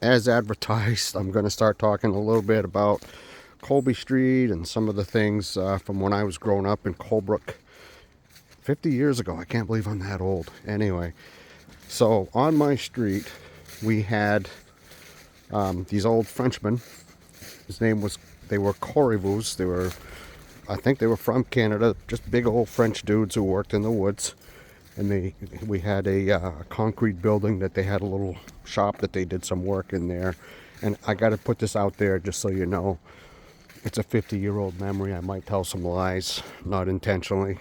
as advertised, I'm going to start talking a little bit about Colby Street and some of the things from when I was growing up in Colebrook 50 years ago. I can't believe I'm that old. Anyway, so on my street, we had these old Frenchmen. They were Corrivus. I think they were from Canada, just big old French dudes who worked in the woods. And we had a concrete building that they had a little shop that they did some work in there. And I got to put this out there just so you know, it's a 50-year-old memory. I might tell some lies, not intentionally,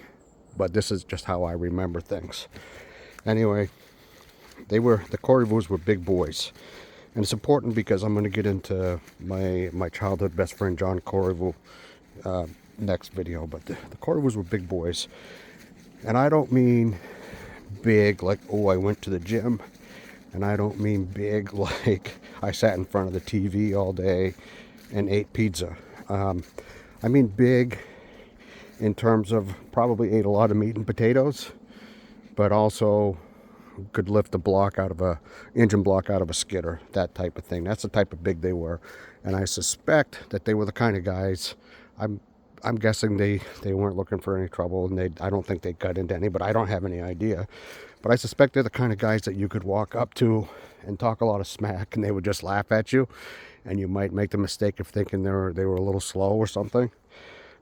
but this is just how I remember things. Anyway, the Corrivus were big boys. And it's important because I'm going to get into my childhood best friend John Corriveau next video. But the Corrivus were big boys. And I don't mean big like, oh, I went to the gym. And I don't mean big like I sat in front of the TV all day and ate pizza. I mean big in terms of probably ate a lot of meat and potatoes, but also could lift engine block out of a skidder, that type of thing. That's the type of big they were. And I suspect that they were the kind of guys, I'm guessing they weren't looking for any trouble, and I don't think they got into any, but I don't have any idea. But I suspect they're the kind of guys that you could walk up to and talk a lot of smack, and they would just laugh at you, and you might make the mistake of thinking they were a little slow or something.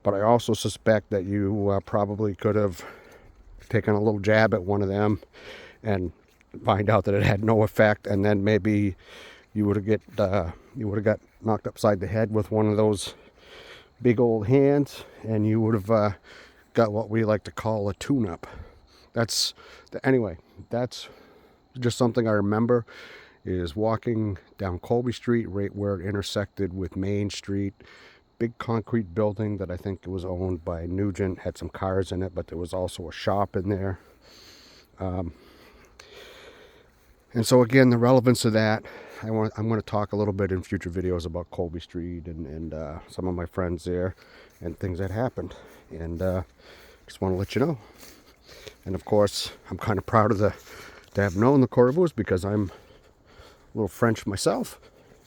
But I also suspect that you probably could have taken a little jab at one of them and find out that it had no effect, and then maybe you would have got knocked upside the head with one of those big old hands, and you would have got what we like to call a tune-up. Anyway, that's just something I remember, is walking down Colby Street right where it intersected with Main Street. Big concrete building that I think it was owned by Nugent, had some cars in it, but there was also a shop in there. And so again, the relevance of that, I'm going to talk a little bit in future videos about Colby Street and some of my friends there and things that happened. And just want to let you know. And of course, I'm kind of proud to have known the Corrivus because I'm a little French myself.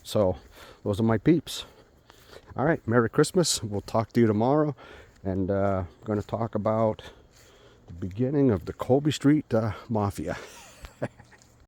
So those are my peeps. All right, Merry Christmas. We'll talk to you tomorrow. And I'm going to talk about the beginning of the Colby Street Mafia.